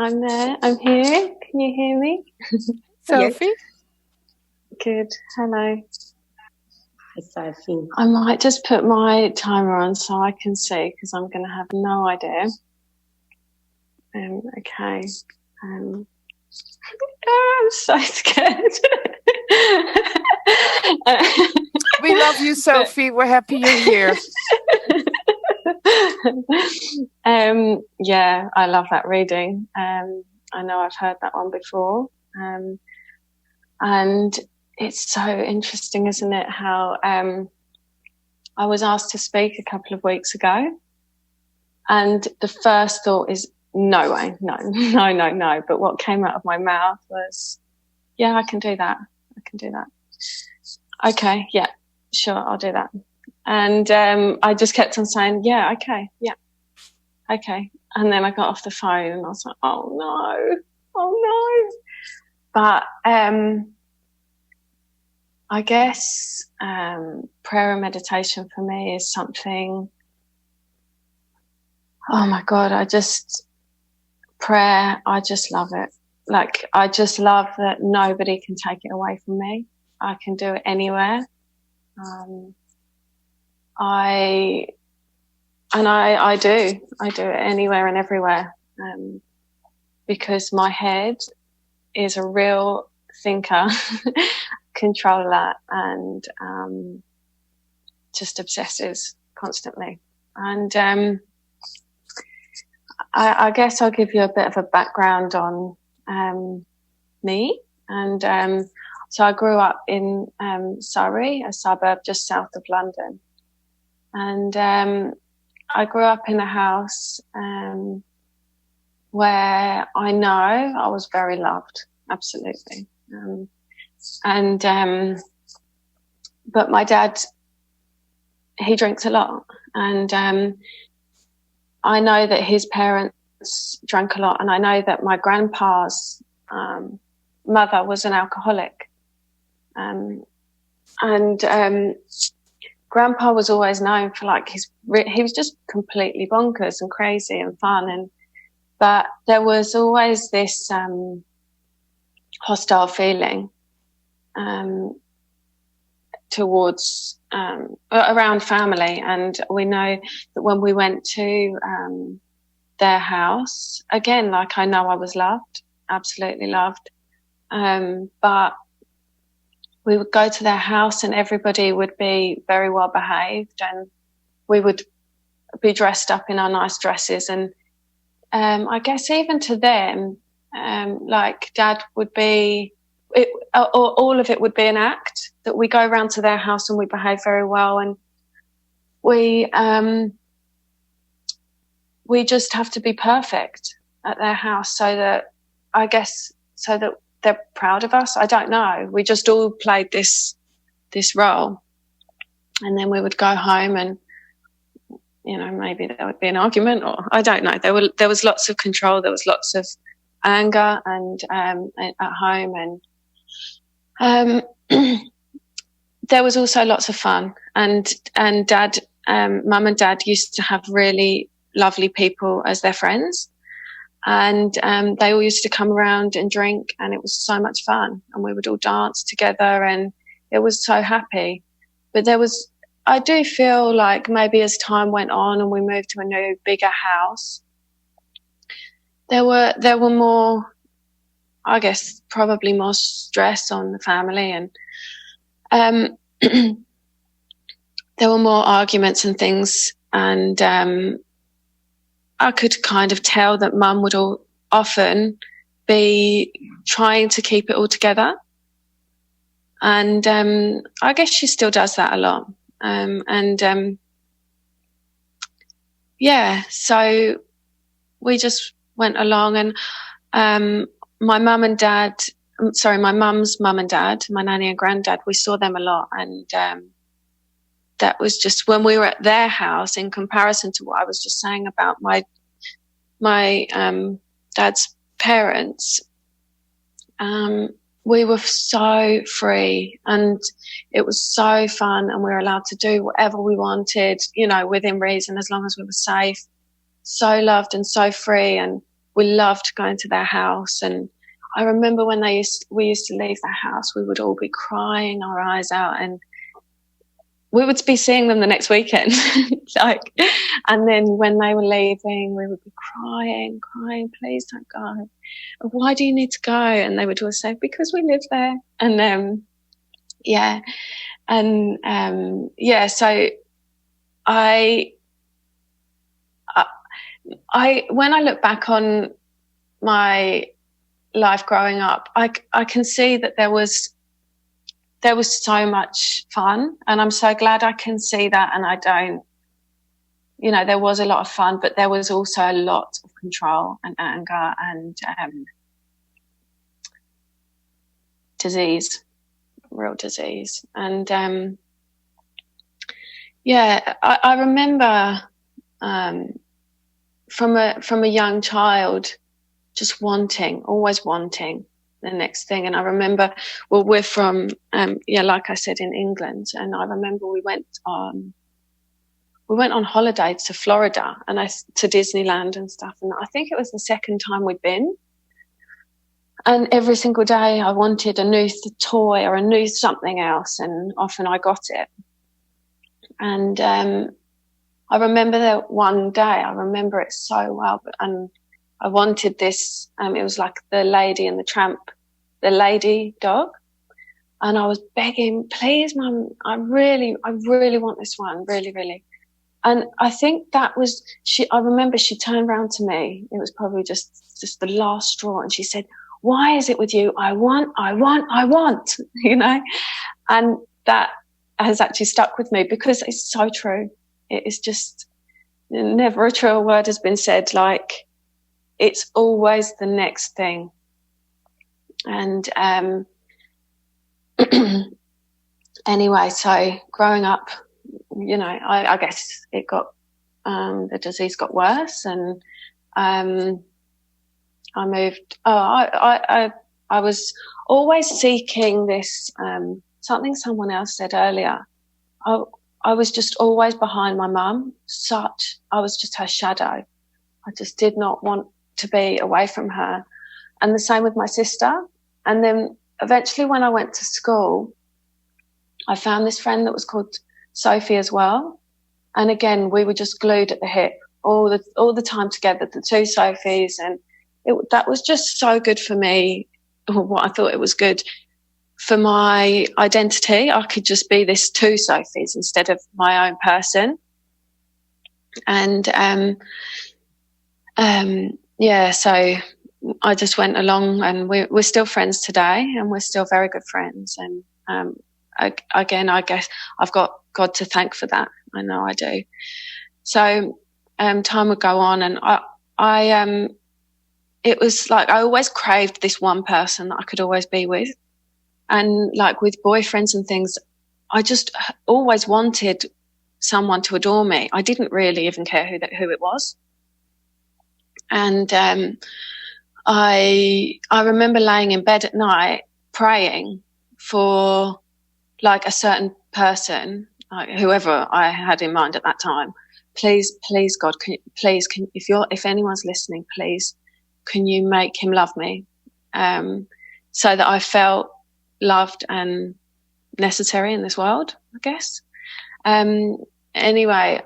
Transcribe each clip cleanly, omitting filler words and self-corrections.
I'm there. I'm here. Can you hear me? Sophie? Yes. Good. Hello. Hi, Sophie. I might just put my timer on so I can see, because I'm going to have no idea. Okay. I'm so scared. We love you, Sophie. We're happy you're here. Yeah, I love that reading. I know I've heard that one before. And it's so interesting, isn't it, how I was asked to speak a couple of weeks ago, and the first thought is, no way, no. But what came out of my mouth was, yeah, I can do that. Okay, yeah, sure, I'll do that. And I just kept on saying, yeah, okay. And then I got off the phone and I was like, oh no. But I guess prayer and meditation for me is something, oh my God, I just love it. Like, I just love that nobody can take it away from me. I can do it anywhere. I do it anywhere and everywhere, because my head is a real thinker, controller, and just obsesses constantly. And I guess I'll give you a bit of a background on me. And so I grew up in Surrey, a suburb just south of London. And I grew up in a house where I know I was very loved, absolutely. But my dad, he drinks a lot, and I know that his parents drank a lot, and I know that my grandpa's mother was an alcoholic, and Grandpa was always known for, like, he was just completely bonkers and crazy and fun, but there was always this hostile feeling towards around family. And we know that when we went to their house, again, like, I know I was loved, absolutely loved, but we would go to their house and everybody would be very well behaved, and we would be dressed up in our nice dresses. And I guess even to them, like, Dad would be, all of it would be an act, that we go round to their house and we behave very well, and we just have to be perfect at their house, so that they're proud of us. I don't know. We just all played this role. And then we would go home and, maybe there would be an argument, or I don't know. There was lots of control. There was lots of anger and at home, and there was also lots of fun. And Dad, Mum and Dad used to have really lovely people as their friends. And they all used to come around and drink, and it was so much fun, and we would all dance together, and it was so happy. But I do feel like maybe as time went on and we moved to a new, bigger house, there were more, I guess, probably more stress on the family, and there were more arguments and things, and I could kind of tell that Mum would often be trying to keep it all together. And I guess she still does that a lot. So we just went along, and my mum's mum and dad, my nanny and granddad, we saw them a lot. And that was just when we were at their house, in comparison to what I was just saying about my dad's parents. We were so free, and it was so fun, and we were allowed to do whatever we wanted, within reason, as long as we were safe. So loved and so free, and we loved going to their house. And I remember when we used to leave their house, we would all be crying our eyes out, and we would be seeing them the next weekend. And then when they were leaving, we would be crying, please don't go. Why do you need to go? And they would always say, because we live there. And so when I look back on my life growing up, I can see that there was so much fun, and I'm so glad I can see that. And I don't, there was a lot of fun, but there was also a lot of control and anger and real disease. And I remember from a young child just always wanting the next thing. And I remember, we're from like I said, in England, and I remember we went on holiday to Florida and to Disneyland and stuff, and I think it was the second time we'd been. And every single day I wanted a new toy or a new something else, and often I got it. And I remember that one day, I remember it so well, and I wanted this, it was like the Lady and the Tramp, the lady dog. And I was begging, please, Mum, I really want this one, really, really. And I think that was, I remember she turned around to me, it was probably just the last straw, and she said, why is it with you? I want, and that has actually stuck with me because it's so true. It is just, never a truer word has been said. Like, it's always the next thing. And anyway, so growing up, I guess it got, the disease got worse, and I moved. I was always seeking this, something someone else said earlier. I was just always behind my mum. I was just her shadow. I just did not want to be away from her. And the same with my sister. And then eventually when I went to school, I found this friend that was called Sophie as well. And again, we were just glued at the hip all the time together, the two Sophies. And that was just so good for me, or what I thought it was good for my identity. I could just be this two Sophies instead of my own person. And so I just went along, and we're still friends today, and we're still very good friends. And again, I guess I've got God to thank for that. I know I do. So time would go on, and I it was like I always craved this one person that I could always be with. And like with boyfriends and things, I just always wanted someone to adore me. I didn't really even care who it was. And I remember laying in bed at night praying for like a certain person, like whoever I had in mind at that time. Please, God, if anyone's listening, please, can you make him love me? So that I felt loved and necessary in this world, I guess. Anyway,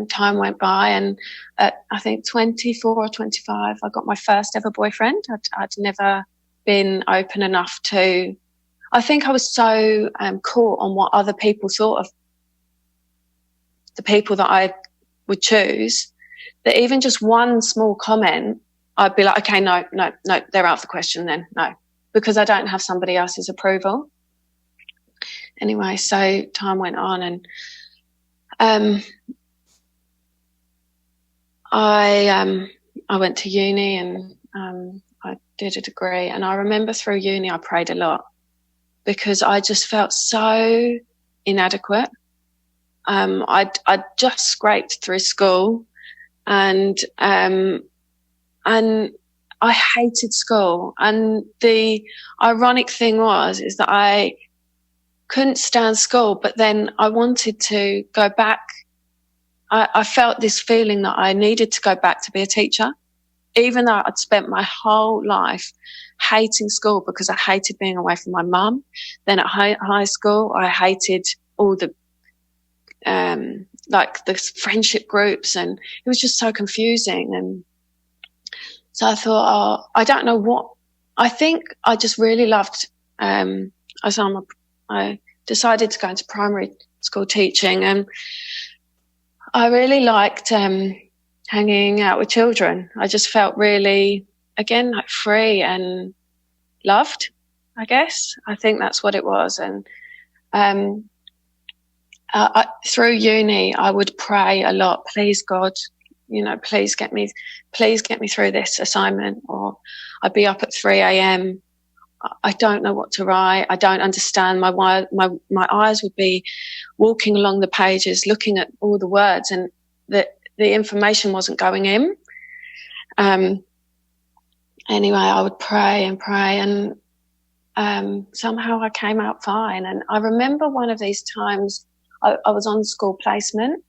time went by, and at I think 24 or 25, I got my first ever boyfriend. I'd never been open enough to. I think I was so caught on what other people thought of the people that I would choose, that even just one small comment, I'd be like, okay, no, they're out of the question then, no, because I don't have somebody else's approval. Anyway, so time went on, and I went to uni, and I did a degree. And I remember through uni I prayed a lot because I just felt so inadequate. I'd just scraped through school, and I hated school. And the ironic thing is that I couldn't stand school, but then I wanted to go back I felt this feeling that I needed to go back to be a teacher, even though I'd spent my whole life hating school because I hated being away from my mum. Then at high school, I hated all the like the friendship groups, and it was just so confusing. And so I thought, I don't know what. I think I just really loved. I decided to go into primary school teaching, and I really liked hanging out with children. I just felt really, again, like free and loved, I guess. I think that's what it was. And through uni, I would pray a lot. Please, God, please get me through this assignment. Or I'd be up at 3 a.m. I don't know what to write. I don't understand. My eyes would be walking along the pages, looking at all the words, and the information wasn't going in. Anyway, I would pray and pray, and somehow I came out fine. And I remember one of these times I was on school placement,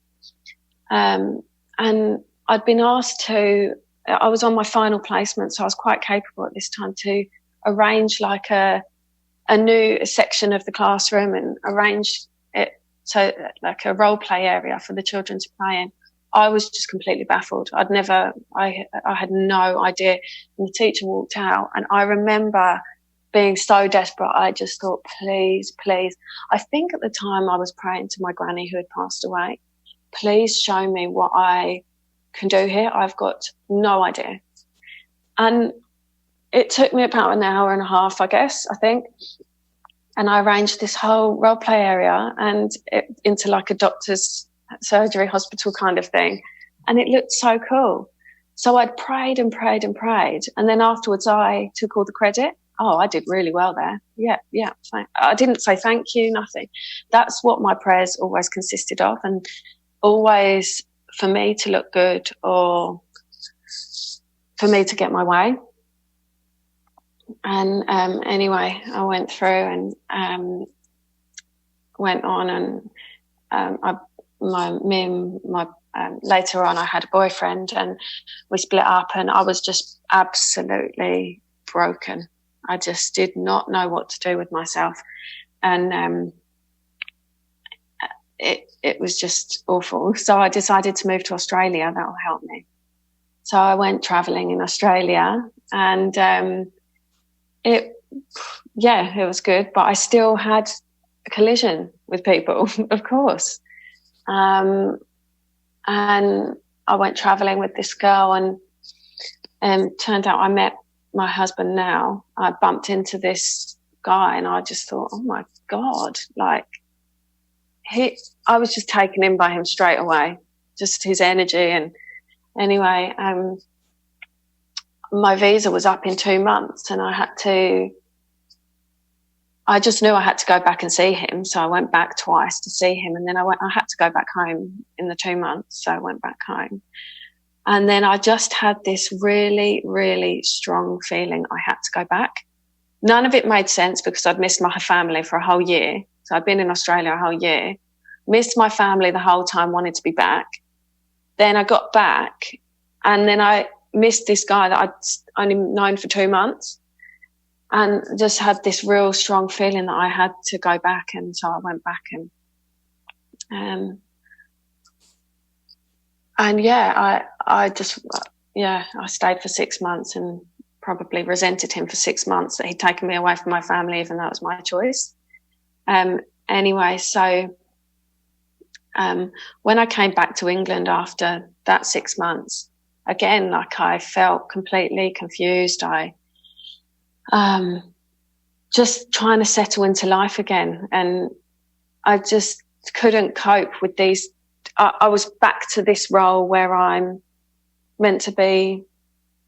and I'd been asked to. I was on my final placement, so I was quite capable at this time to arrange like a new section of the classroom and arrange it so like a role play area for the children to play in. I was just completely baffled. I had no idea. And the teacher walked out, and I remember being so desperate. I just thought, please, please. I think at the time I was praying to my granny who had passed away. Please show me what I can do here. I've got no idea. And it took me about an hour and a half, I think. And I arranged this whole role play area and into like a doctor's surgery hospital kind of thing. And it looked so cool. So I'd prayed and prayed and prayed. And then afterwards I took all the credit. Oh, I did really well there. Yeah. I didn't say thank you, nothing. That's what my prayers always consisted of. And always for me to look good or for me to get my way. And anyway, I went through and went on, and later on I had a boyfriend, and we split up, and I was just absolutely broken. I just did not know what to do with myself, and it was just awful. So I decided to move to Australia. That will help me. So I went travelling in Australia, and it was good, but I still had a collision with people, of course. And I went travelling with this girl, and turned out I met my husband now. I bumped into this guy, and I just thought, oh my God, like I was just taken in by him straight away, just his energy. And anyway, my visa was up in 2 months, and I just knew I had to go back and see him. So I went back twice to see him. And then I had to go back home in the 2 months. So I went back home. And then I just had this really, really strong feeling I had to go back. None of it made sense because I'd missed my family for a whole year. So I'd been in Australia a whole year, missed my family the whole time, wanted to be back. Then I got back, and then I missed this guy that I'd only known for 2 months, and just had this real strong feeling that I had to go back. And so I went back, and I stayed for 6 months, and probably resented him for 6 months that he'd taken me away from my family, even though it was my choice. Anyway, so when I came back to England after that 6 months, again, like I felt completely confused. I just trying to settle into life again, and I just couldn't cope with these. I was back to this role where I'm meant to be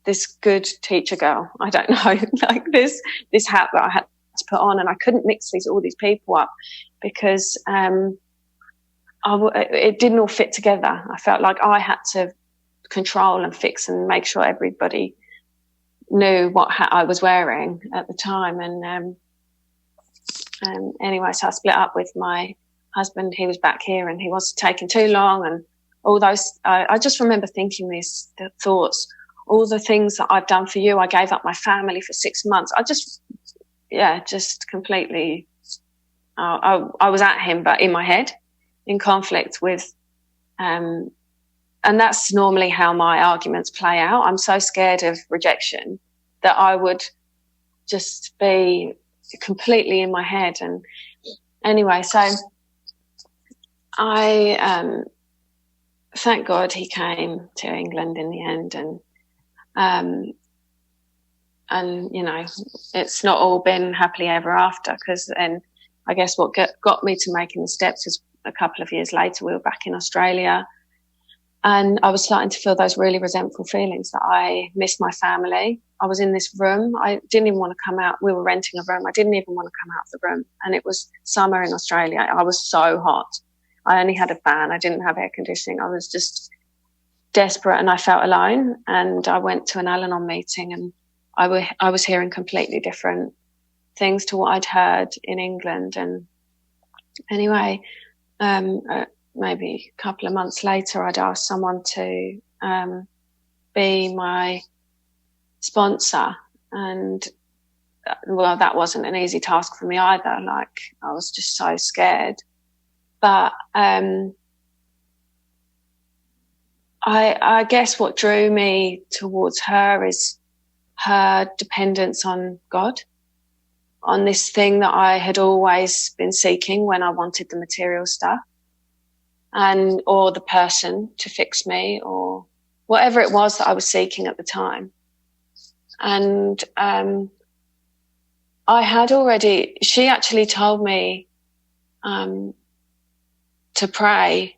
this good teacher girl. I don't know, like this hat that I had to put on, and I couldn't mix all these people up because it didn't all fit together. I felt like I had to control and fix and make sure everybody knew what hat I was wearing at the time. And anyway, so I split up with my husband. He was back here, and he was taking too long, and all those, I just remember thinking the thoughts, all the things that I've done for you. I gave up my family for 6 months. Just completely, I was at him, but in my head, in conflict with, and that's normally how my arguments play out. I'm so scared of rejection that I would just be completely in my head. And anyway, so I thank God he came to England in the end, and you know, it's not all been happily ever after, because then I guess what got me to making the steps is a couple of years later we were back in Australia, and I was starting to feel those really resentful feelings that I missed my family. I was in this room. I didn't even want to come out. We were renting a room. I didn't even want to come out of the room. And it was summer in Australia. I was so hot. I only had a fan. I didn't have air conditioning. I was just desperate, and I felt alone. And I went to an Al-Anon meeting, and I was hearing completely different things to what I'd heard in England. And anyway, maybe a couple of months later, I'd asked someone to be my sponsor, and well, that wasn't an easy task for me either. Like, I was just so scared. But I guess what drew me towards her is her dependence on God, on this thing that I had always been seeking when I wanted the material stuff, and or the person to fix me, or whatever it was that I was seeking at the time. And she actually told me to pray.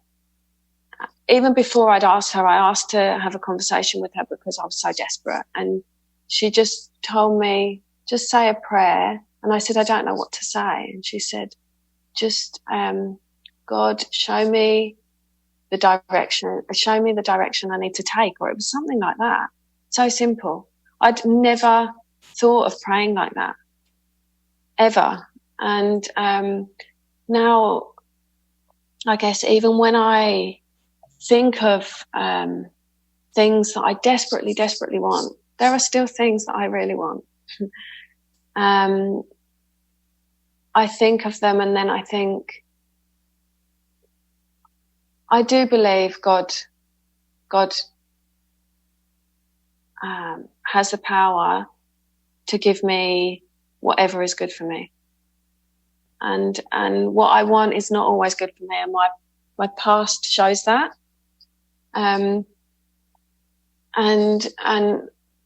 Even before I'd asked her, I asked to have a conversation with her because I was so desperate. And she just told me, just say a prayer. And I said, I don't know what to say. And she said, just, God, show me the direction I need to take. Or it was something like that. So simple. I'd never thought of praying like that, ever. And now, I guess, even when I think of things that I desperately, desperately want, there are still things that I really want. I think of them, and then I think, I do believe God has the power to give me whatever is good for me. And what I want is not always good for me. And my past shows that. And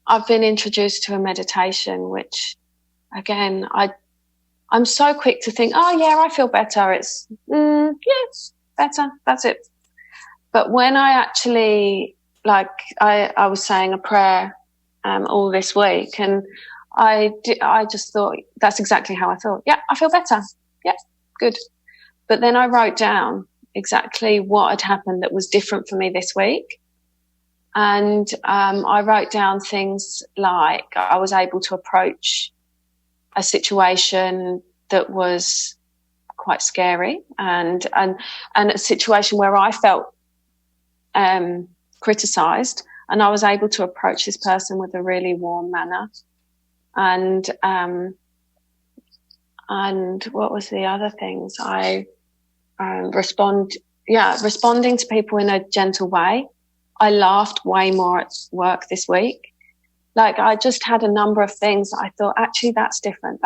I've been introduced to a meditation, which again, I'm so quick to think, oh yeah, I feel better. It's, yes, better. That's it. But when I actually, like, I was saying a prayer, all this week, and I just thought, that's exactly how I thought. Yeah, I feel better. Yeah, good. But then I wrote down exactly what had happened that was different for me this week. And I wrote down things like I was able to approach a situation that was quite scary, and a situation where I felt criticised, and I was able to approach this person with a really warm manner. And what was the other things? I responding to people in a gentle way. I laughed way more at work this week. Like, I just had a number of things that I thought, actually, that's different.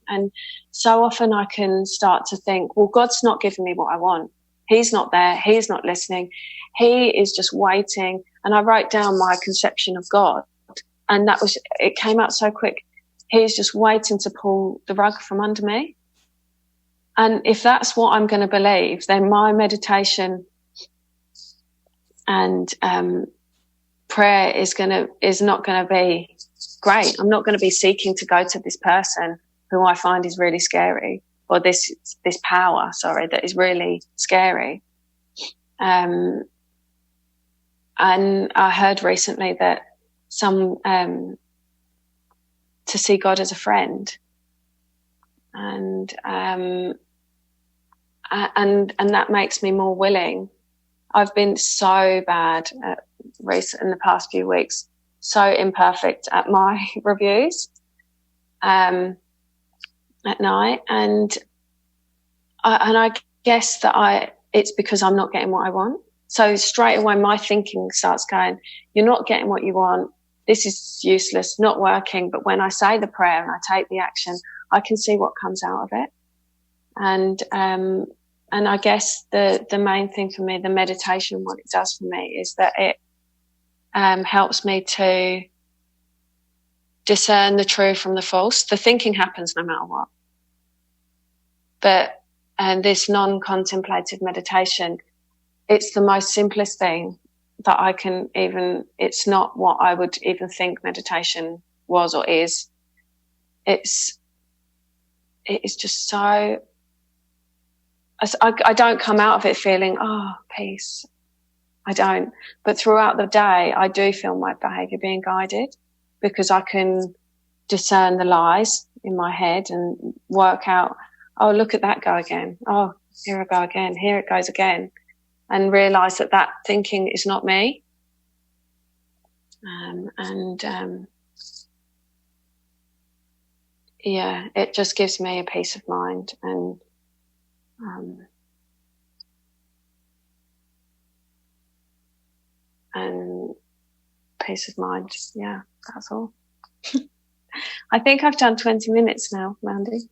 And so often I can start to think, well, God's not giving me what I want. He's not there. He's not listening. He is just waiting. And I wrote down my conception of God, and it came out so quick. He's just waiting to pull the rug from under me. And if that's what I'm going to believe, then my meditation and prayer is not going to be great. I'm not going to be seeking to go to this person who I find is really scary, or this power, that is really scary. And I heard recently that to see God as a friend, and that makes me more willing I've been so bad in the past few weeks, so imperfect at my reviews at night, and I guess that it's because I'm not getting what I want. So straight away my thinking starts going, you're not getting what you want, this is useless, not working. But when I say the prayer and I take the action, I can see what comes out of it. And I guess the main thing for me, the meditation, what it does for me is that it helps me to discern the true from the false. The thinking happens no matter what. And this non-contemplative meditation, it's the most simplest thing that I can even, it's not what I would even think meditation was or is. It's just so, I don't come out of it feeling, oh, peace. I don't. But throughout the day, I do feel my behaviour being guided, because I can discern the lies in my head and work out, oh, look at that go again. Oh, here I go again. Here it goes again. And realise that thinking is not me. Yeah, it just gives me a peace of mind and peace of mind. Yeah, that's all. I think I've done 20 minutes now, Mandy.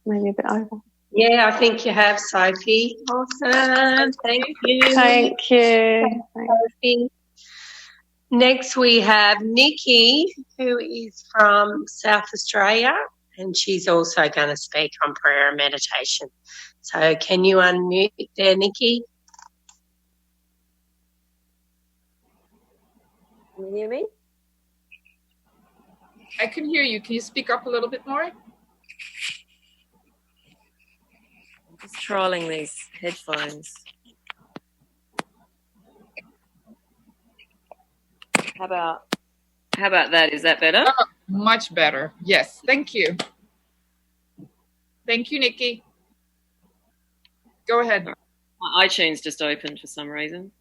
Maybe a bit over. Yeah, I think you have, Sophie. Awesome. Thank you. Thank you. Sophie. Next we have Niccy, who is from South Australia, and she's also going to speak on prayer and meditation. So can you unmute there, Niccy? Can you hear me? I can hear you. Can you speak up a little bit more? Just trolling these headphones. How about that? Is that better? Oh, much better. Yes. Thank you. Thank you, Niccy. Go ahead. My iTunes just opened for some reason.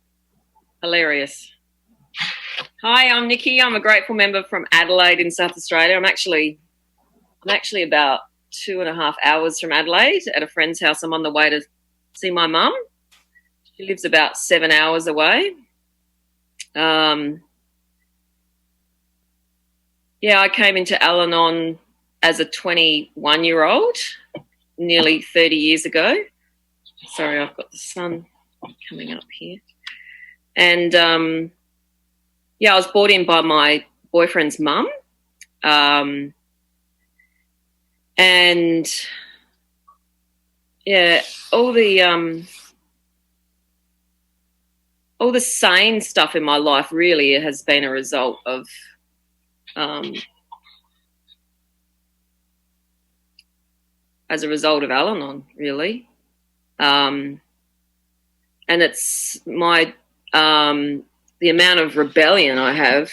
Hilarious. Hi, I'm Niccy. I'm a grateful member from Adelaide in South Australia. I'm actually about 2.5 hours from Adelaide at a friend's house. I'm on the way to see my mum. She lives about 7 hours away. Yeah, I came into Al-Anon as a 21-year-old nearly 30 years ago. Sorry, I've got the sun coming up here. And, yeah, I was brought in by my boyfriend's mum. And, yeah, all the sane stuff in my life really has been a result of as a result of Al-Anon, really. And it's my the amount of rebellion I have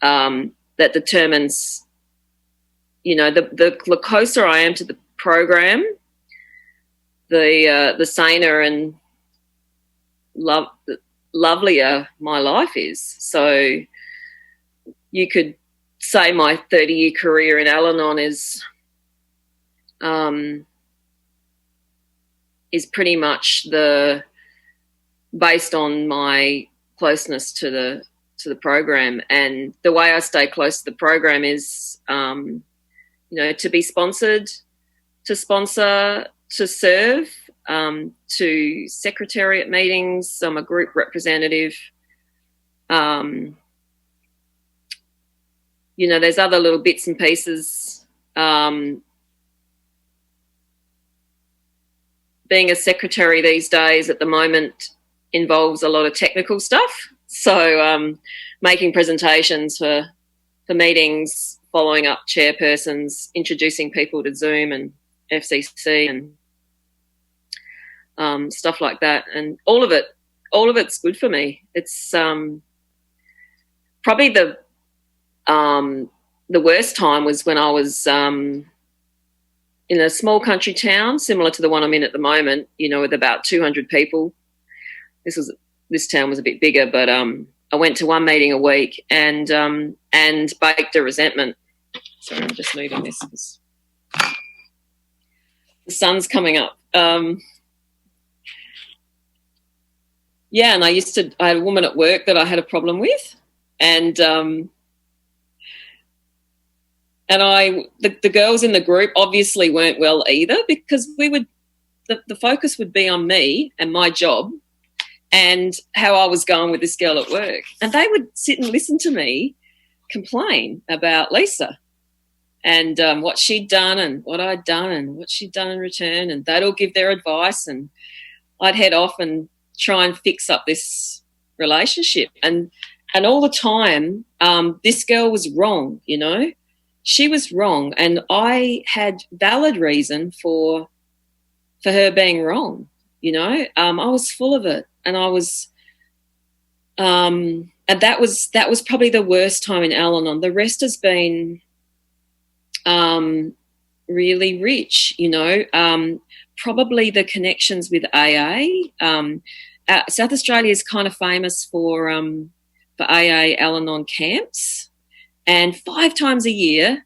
that determines, you know, the closer I am to the program, the saner and lovelier my life is. So you could say my 30-year career in Al-Anon is pretty much based on my closeness to the program. And the way I stay close to the program is, you know, to be sponsored, to sponsor, to serve, to secretariat meetings. I'm a group representative. You know, there's other little bits and pieces. Being a secretary these days at the moment involves a lot of technical stuff. So making presentations for meetings, following up chairpersons, introducing people to Zoom and FCC and stuff like that. And all of it's good for me. It's probably the worst time was when I was in a small country town similar to the one I'm in at the moment, you know, with about 200 people. this town was a bit bigger, but I went to one meeting a week and baked a resentment. Sorry, I'm just moving this because the sun's coming up. Yeah, and I had a woman at work that I had a problem with, and the girls in the group obviously weren't well either, because the focus would be on me and my job and how I was going with this girl at work. And they would sit and listen to me complain about Lisa and what she'd done and what I'd done and what she'd done in return, and they'd all give their advice, and I'd head off and try and fix up this relationship. And all the time, this girl was wrong, you know. She was wrong, and I had valid reason for her being wrong, you know. I was full of it, and I was and that was probably the worst time in Al-Anon. The rest has been really rich, you know. Probably the connections with AA. South Australia is kind of famous for AA Al-Anon camps, and 5 times a year,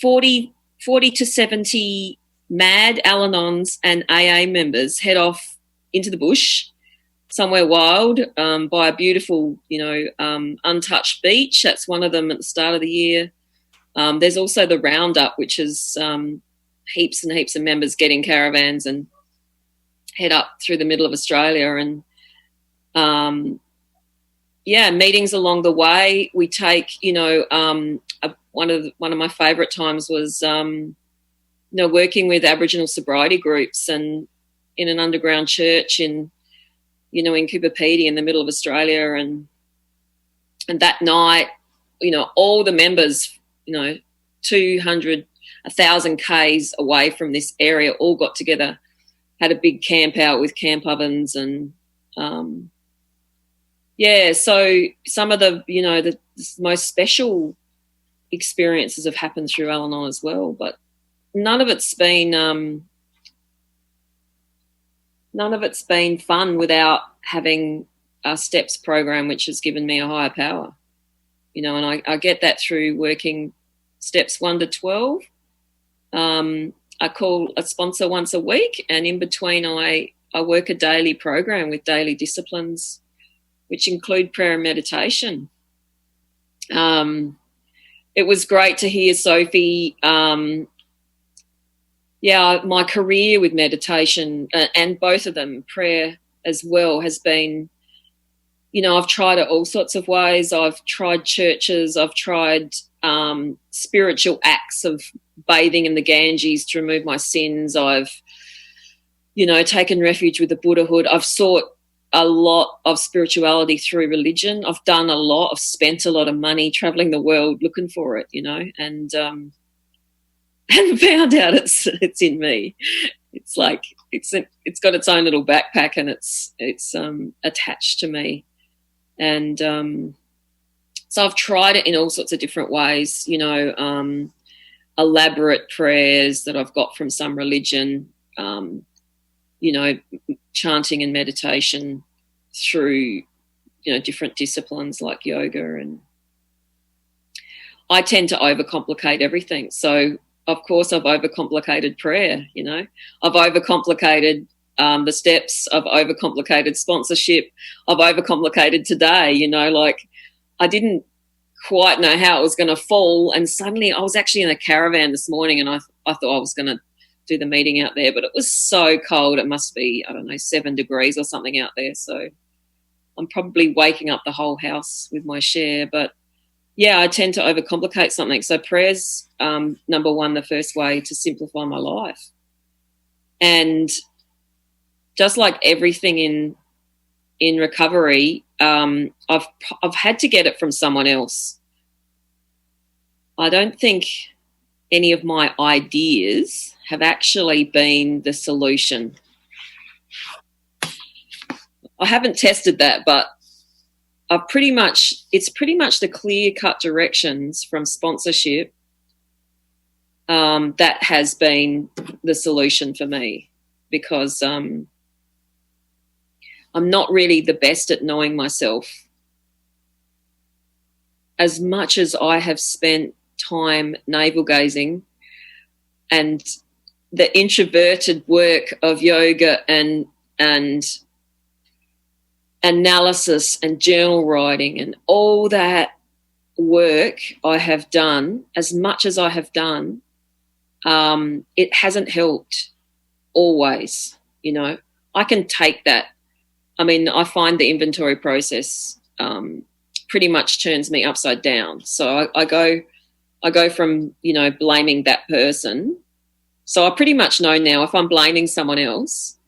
40 to 70 mad Al-Anons and AA members head off into the bush, somewhere wild, by a beautiful, you know, untouched beach. That's one of them at the start of the year. There's also the Roundup, which is heaps and heaps of members get in caravans and head up through the middle of Australia, and meetings along the way. We take, you know, one of my favourite times was you know, working with Aboriginal sobriety groups and in an underground church in Cooper Pedy in the middle of Australia, and that night, you know, all the members, you know, 200, 1,000 k's away from this area, all got together, had a big camp out with camp ovens, and so some of the, you know, the most special experiences have happened through Al-Anon as well, but none of it's been fun without having a STEPS program, which has given me a higher power, you know. And I get that through working steps 1 to 12. I call a sponsor once a week, and in between I work a daily program with daily disciplines, which include prayer and meditation. It was great to hear Sophie. My career with meditation and both of them, prayer as well, has been, you know, I've tried it all sorts of ways. I've tried churches. I've tried spiritual acts of bathing in the Ganges to remove my sins. I've, you know, taken refuge with the Buddhahood. I've sought a lot of spirituality through religion. I've done a lot. I've spent a lot of money travelling the world looking for it, you know, and found out it's in me. It's like it's got its own little backpack, and it's attached to me, and so I've tried it in all sorts of different ways, you know. Elaborate prayers that I've got from some religion, you know, chanting and meditation through, you know, different disciplines like yoga, and I tend to overcomplicate everything. So, of course, I've overcomplicated prayer, you know. I've overcomplicated the steps. I've overcomplicated sponsorship. I've overcomplicated today, you know, like I didn't quite know how it was going to fall, and suddenly I was actually in a caravan this morning, and I thought I was going to do the meeting out there, but it was so cold. It must be, I don't know, 7 degrees or something out there, so I'm probably waking up the whole house with my share. But yeah, I tend to overcomplicate something. So prayer's number one, the first way to simplify my life. And just like everything in recovery, I've had to get it from someone else. I don't think any of my ideas have actually been the solution. I haven't tested that, but it's pretty much the clear-cut directions from sponsorship that has been the solution for me, because I'm I'm not really the best at knowing myself. As much as I have spent time navel gazing and the introverted work of yoga and analysis and journal writing and all that work I have done, as much as I have done, it hasn't helped always, you know. I can take that. I mean, I find the inventory process pretty much turns me upside down. So I go from, you know, blaming that person. So I pretty much know now if I'm blaming someone else,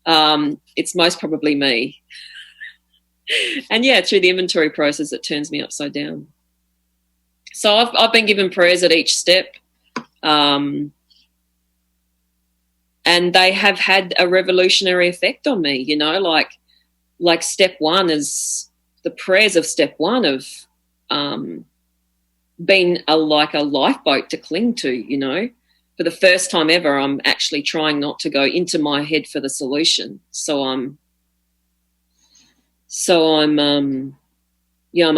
it's most probably me. And, yeah, through the inventory process, it turns me upside down. So I've been given prayers at each step, and they have had a revolutionary effect on me, you know, like step one is the prayers of step one have been like a lifeboat to cling to, you know. For the first time ever, I'm actually trying not to go into my head for the solution. So I'm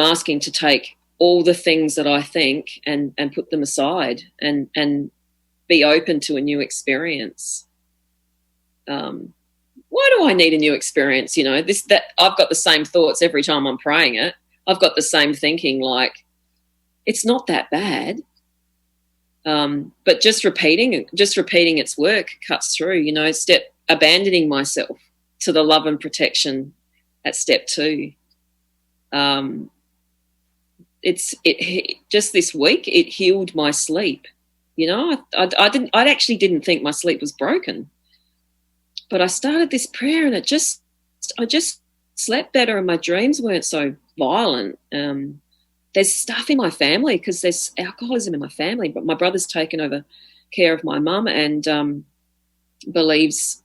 asking to take all the things that I think and put them aside and be open to a new experience. Why do I need a new experience? You know, that I've got the same thoughts every time I'm praying it. I've got the same thinking, like, it's not that bad. But just repeating its work cuts through, you know, abandoning myself to the love and protection at step two. Just this week, it healed my sleep. You know, I actually didn't think my sleep was broken, but I started this prayer and I just slept better and my dreams weren't so violent. There's stuff in my family because there's alcoholism in my family, but my brother's taken over care of my mum and believes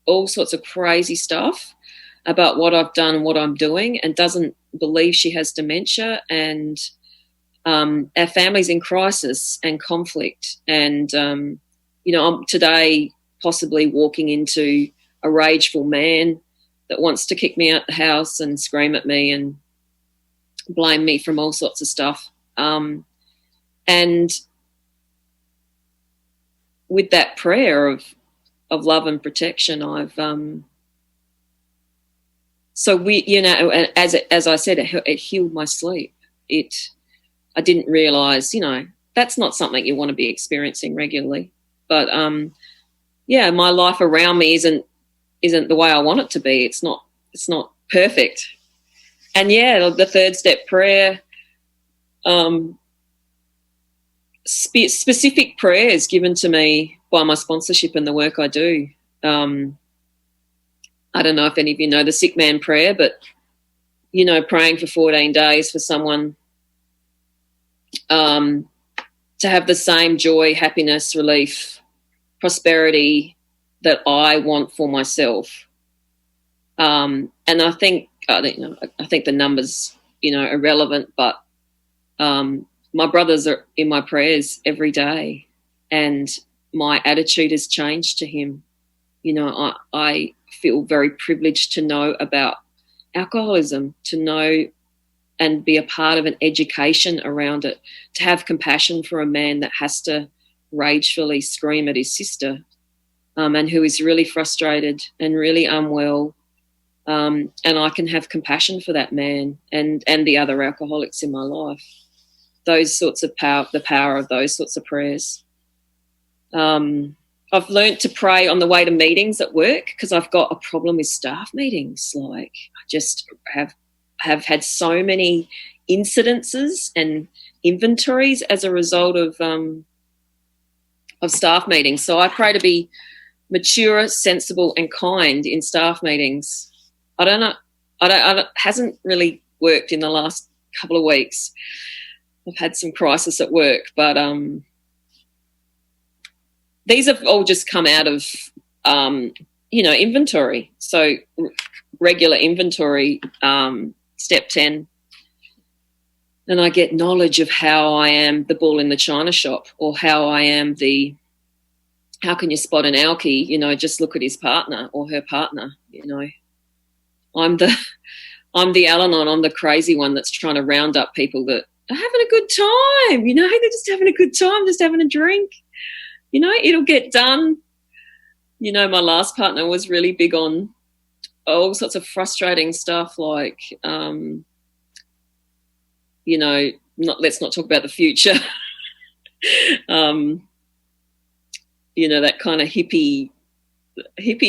all sorts of crazy stuff about what I've done and what I'm doing and doesn't believe she has dementia, and our family's in crisis and conflict. And, you know, I'm today possibly walking into a rageful man that wants to kick me out the house and scream at me and blame me from all sorts of stuff. And with that prayer of love and protection, I've so we, you know, as I said, it healed my sleep. I didn't realise, you know, that's not something you want to be experiencing regularly. But yeah, my life around me isn't the way I want it to be. It's not perfect. And yeah, the third step prayer, specific prayers given to me by my sponsorship and the work I do. I don't know if any of you know the sick man prayer, but, you know, praying for 14 days for someone to have the same joy, happiness, relief, prosperity that I want for myself. And I think the numbers, you know, are relevant, but my brothers are in my prayers every day and my attitude has changed to him. You know, I feel very privileged to know about alcoholism, to know and be a part of an education around it, to have compassion for a man that has to ragefully scream at his sister and who is really frustrated and really unwell. And I can have compassion for that man and the other alcoholics in my life. Those sorts of the power of those sorts of prayers. I've learnt to pray on the way to meetings at work because I've got a problem with staff meetings. Like, I just have had so many incidences and inventories as a result of staff meetings. So I pray to be mature, sensible and kind in staff meetings. I don't know. It hasn't really worked in the last couple of weeks. I've had some crisis at work, but these have all just come out of, you know, inventory. So regular inventory, step 10. And I get knowledge of how I am the bull in the china shop, or how I am how can you spot an alkie, you know, just look at his partner or her partner, you know. I'm the Al-Anon. I'm the crazy one that's trying to round up people that are having a good time. You know, they're just having a good time, just having a drink. You know, it'll get done. You know, my last partner was really big on all sorts of frustrating stuff like, you know, let's not talk about the future. You know, that kind of hippie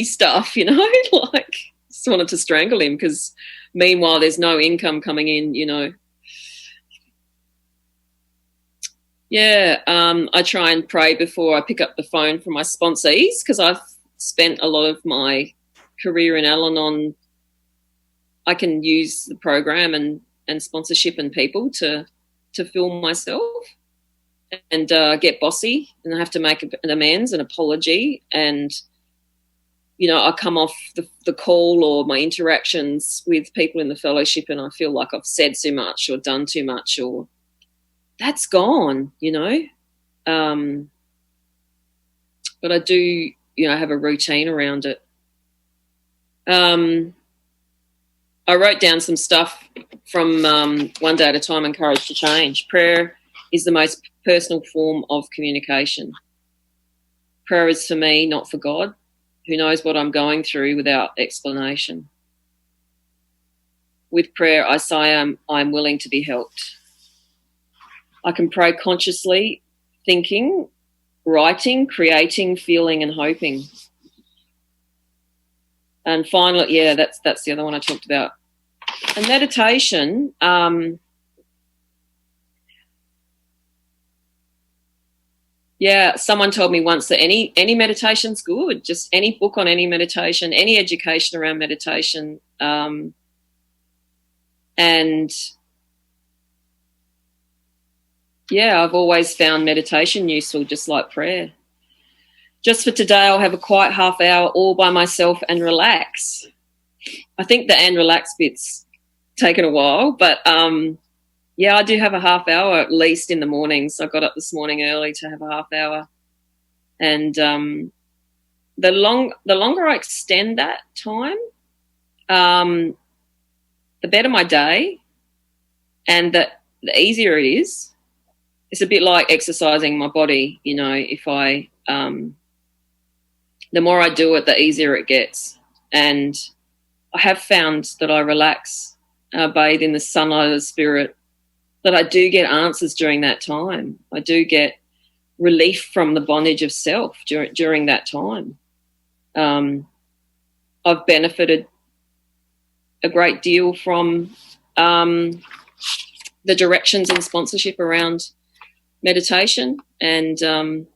stuff, you know, like just wanted to strangle him because meanwhile there's no income coming in, you know. Yeah, I try and pray before I pick up the phone from my sponsees because I've spent a lot of my career in Al-Anon. I can use the program and sponsorship and people to fill myself and get bossy, and I have to make an amends, an apology, and, you know, I come off the call or my interactions with people in the fellowship and I feel like I've said too much or done too much, or that's gone, you know. But I do, you know, have a routine around it. I wrote down some stuff from One Day at a Time and Courage to Change. Prayer is the most personal form of communication. Prayer is for me, not for God, who knows what I'm going through without explanation. With prayer, I say I'm willing to be helped. I can pray consciously, thinking, writing, creating, feeling, and hoping. And finally, yeah, that's the other one I talked about. And meditation, yeah, someone told me once that any meditation's good, just any book on any meditation, any education around meditation, and yeah, I've always found meditation useful, just like prayer. Just for today, I'll have a quiet half hour all by myself and relax. I think the and relax bit's taken a while, but yeah, I do have a half hour at least in the mornings. I got up this morning early to have a half hour, and the longer I extend that time, the better my day, and the easier it is. It's a bit like exercising my body, you know. If I the more I do it, the easier it gets, and I have found that I relax, bathe in the sunlight of the spirit, that I do get answers during that time. I do get relief from the bondage of self during that time. I've benefited a great deal from the directions and sponsorship around meditation, and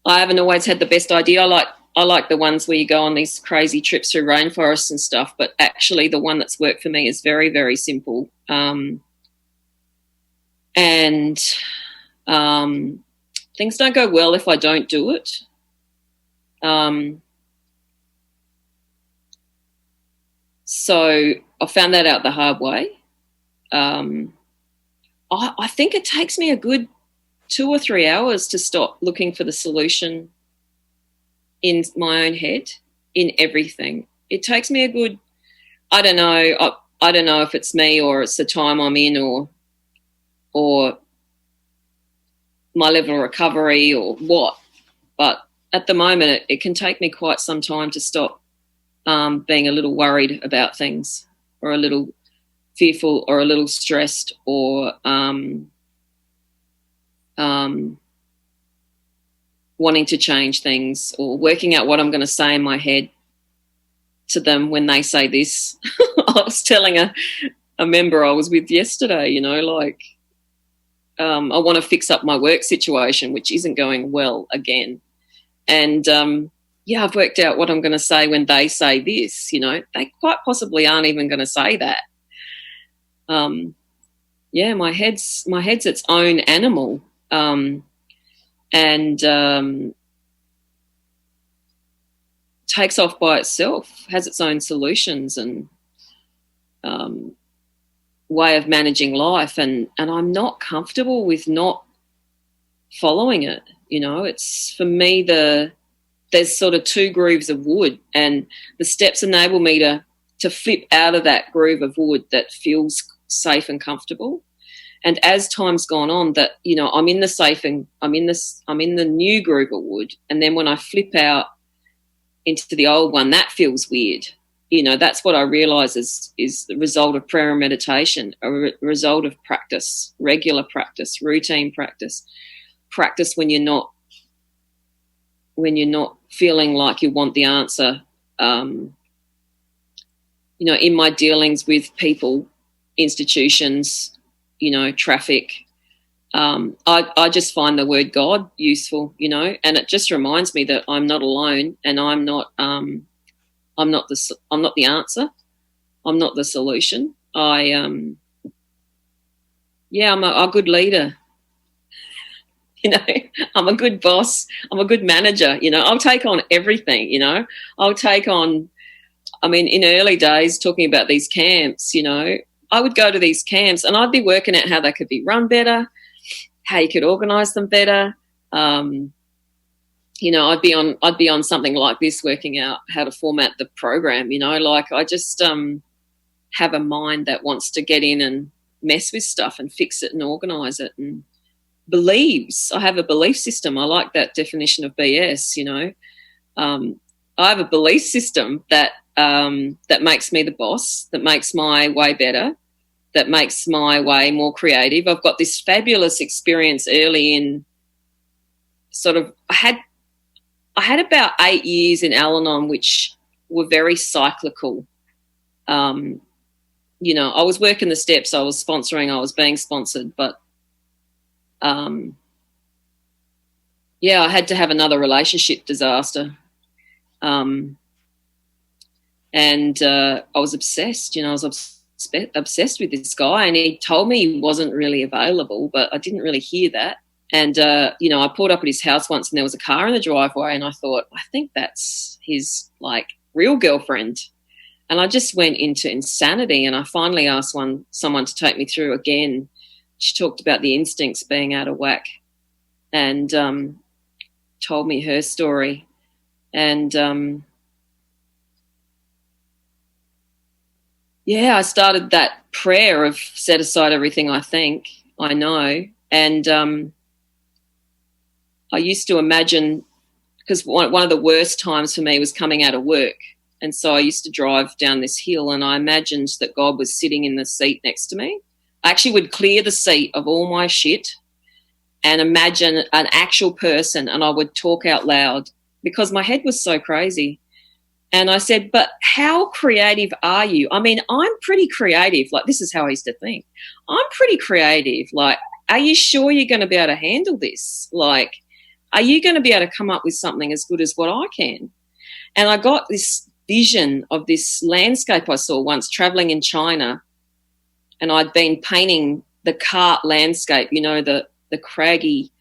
I haven't always had the best idea. I like the ones where you go on these crazy trips through rainforests and stuff, but actually the one that's worked for me is very, very simple. And things don't go well if I don't do it. So I found that out the hard way. I think it takes me a good 2 or 3 hours to stop looking for the solution in my own head, in everything. It takes me a good, I don't know if it's me or it's the time I'm in or my level of recovery or what. But at the moment, it can take me quite some time to stop being a little worried about things, or a little fearful, or a little stressed, or wanting to change things, or working out what I'm going to say in my head to them when they say this. I was telling a member I was with yesterday, you know, like, I want to fix up my work situation, which isn't going well again. And, yeah, I've worked out what I'm going to say when they say this, you know. They quite possibly aren't even going to say that. Yeah, my head's its own animal. And takes off by itself, has its own solutions and way of managing life, and I'm not comfortable with not following it. You know, it's, for me, there's sort of 2 grooves of wood, and the steps enable me to to flip out of that groove of wood that feels safe and comfortable. And as time's gone on, that, you know, I'm in the safe and I'm in the new groove of wood. And then when I flip out into the old one, that feels weird. You know, that's what I realise is the result of prayer and meditation, a result of practice, regular practice, routine practice when you're not feeling like you want the answer. You know, in my dealings with people, institutions, you know, traffic, I just find the word God useful, you know, and it just reminds me that I'm not alone, and I'm not the answer. I'm not the solution. I'm a good leader. You know, I'm a good boss. I'm a good manager. You know, I'll take on everything, you know. In early days, talking about these camps, you know, I would go to these camps and I'd be working out how they could be run better, how you could organise them better. You know, I'd be on something like this, working out how to format the program, you know, like I just have a mind that wants to get in and mess with stuff and fix it and organise it, and believes. I have a belief system. I like that definition of BS, you know. I have a belief system that makes me the boss, that makes my way better, that makes my way more creative. I've got this fabulous experience early in sort of, I had about 8 years in Al-Anon, which were very cyclical. You know, I was working the steps, I was sponsoring, I was being sponsored, but I had to have another relationship disaster. And I was obsessed, you know, I was obsessed with this guy, and he told me he wasn't really available, but I didn't really hear that. And, you know, I pulled up at his house once and there was a car in the driveway, and I thought, I think that's his, like, real girlfriend. And I just went into insanity, and I finally asked someone to take me through again. She talked about the instincts being out of whack, and told me her story. And, I started that prayer of set aside everything I think, I know. And I used to imagine, because one of the worst times for me was coming out of work. And so I used to drive down this hill, and I imagined that God was sitting in the seat next to me. I actually would clear the seat of all my shit and imagine an actual person, and I would talk out loud because my head was so crazy. And I said, but how creative are you? I mean, I'm pretty creative. Like, this is how I used to think. I'm pretty creative. Like, are you sure you're going to be able to handle this? Like, are you going to be able to come up with something as good as what I can? And I got this vision of this landscape I saw once travelling in China, and I'd been painting the cart landscape, you know, the craggy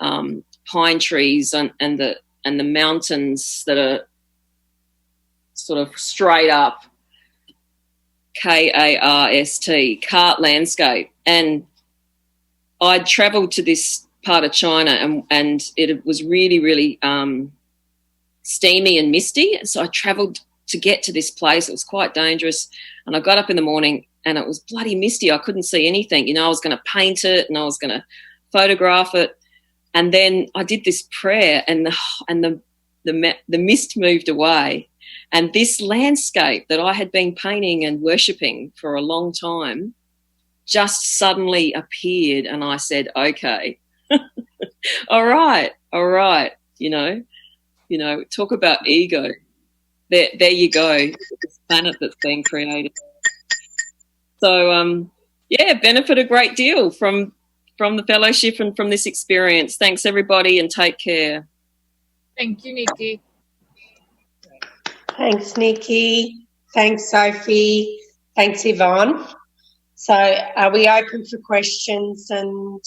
pine trees and the mountains that are sort of straight up, KARST, cart landscape. And I'd travelled to this part of China, and it was really, really steamy and misty. So I travelled to get to this place. It was quite dangerous. And I got up in the morning and it was bloody misty. I couldn't see anything. You know, I was going to paint it and I was going to photograph it. And then I did this prayer, and the mist moved away. And this landscape that I had been painting and worshipping for a long time just suddenly appeared, and I said, okay, all right, you know, talk about ego. There you go, this planet that's being created. So, benefit a great deal from the fellowship and from this experience. Thanks, everybody, and take care. Thank you, Niccy. Thanks, Niccy. Thanks, Sophie. Thanks, Yvonne. So are we open for questions and